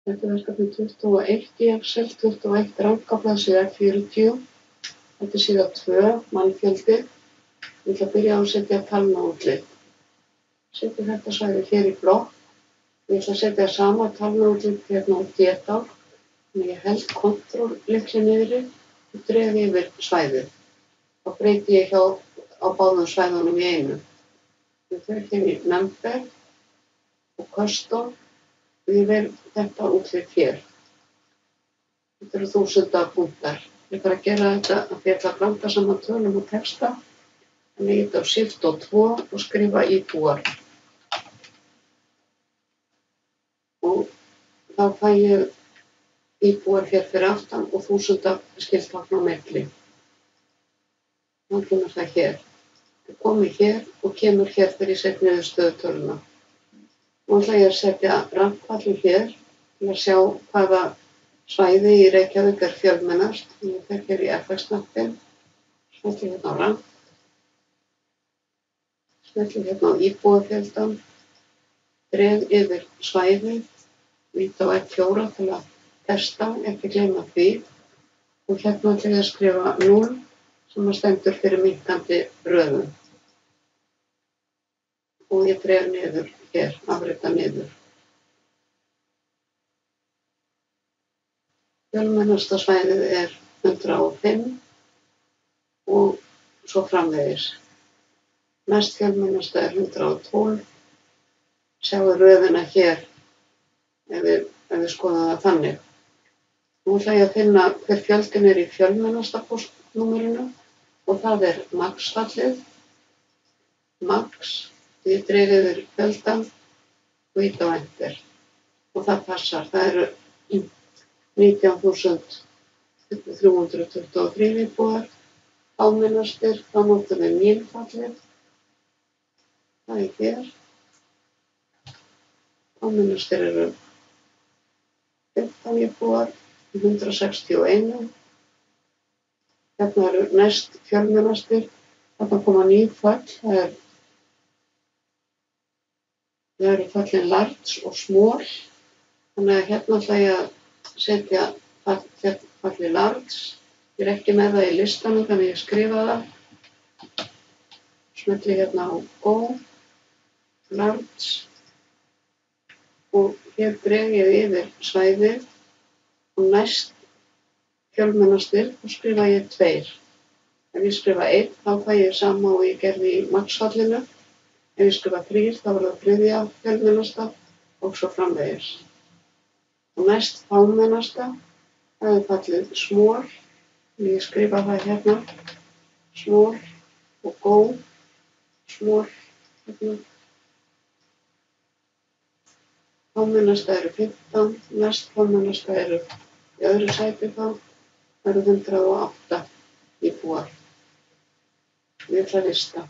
Þetta er verkefni 21 í Excel, 21 rankablað síða 40. Þetta er síða 2, mannfjöldi. Ég ætla að byrja á að setja talnaútlit. Setja þetta svæði hér í blokk. Ég ætla að setja sama talnaútlit hérna á D-dál. Þannig ég held Ctrl-lykli niðri og dreg yfir svæðið. Þá breyti ég á báðum svæðunum í einu. Ég fer hér í Number og Custom og ég vel þetta útlit hér. Þetta eru 1000 punktar. Ég þarf að gera þetta að ég ætla að blanda saman tölum og texta. Þannig ég get á Shift og 2 og skrifa íbúar. Og þá fæ ég íbúar hér fyrir aftan og 1000 skiltákn á milli. Þá kemur það hér. Það komið hér og kemur hér þegar ég set niður stöðutöluna. Nú ætla ég að setja rampalli hér til að sjá hvaða svæði í Reykjavík er fjölmennast. Ég fer hér í FX-knappinn, smelli hérna á ramp, smelli hérna á íbúafjöldan, dreg yfir svæði, víta á F4 til að testa, ekki gleyma því. Og hérna ætla ég að skrifa 0 sem stendur fyrir minnkandi röðum. Og ég dreg niður hér, afrita niður. Fjölmennasta svæðið er 105 og svo framvegis. Næst fjölmennasta er 112. Sjáum röðina hér ef við skoðum það þannig. Nú ætla ég að finna hver fjöldin er í fjölmennasta póstnúmerinu og það er Max-fallið. Max. Ég dreg yfir fjöldan og ýta á Enter. Og það passar. Það eru 19.323 íbúar. Fámennastir, þá notum við Mín-fallið. Það er hér. Fámennastir eru 15 íbúar, 161. Hérna eru næst fjölmennastir. Þarna koma ný fall. Það eru fallin Large og Small. Þannig að hérna ætla ég að setja fallið Large. Ég er ekki með það í listanum þannig ég skrifa það. Smelli hérna á Go, Large og hér dreg ég yfir svæðið og næst fjölmennastir og skrifa ég 2. Ef ég skrifa 1 þá fæ ég sama og ég gerði í Max-fallinu. Ef ég skrifa 3 þá er það 3. fjölmennasta og svo framvegis. Og næst fámennasta, það er fallið Small. Ég skrifa það hérna, Small og Go, Small. Hérna. Fámennasta eru 15, næst fámennasta eru í öðru sæti þá, það eru 108 íbúar. Ég ætla að lista.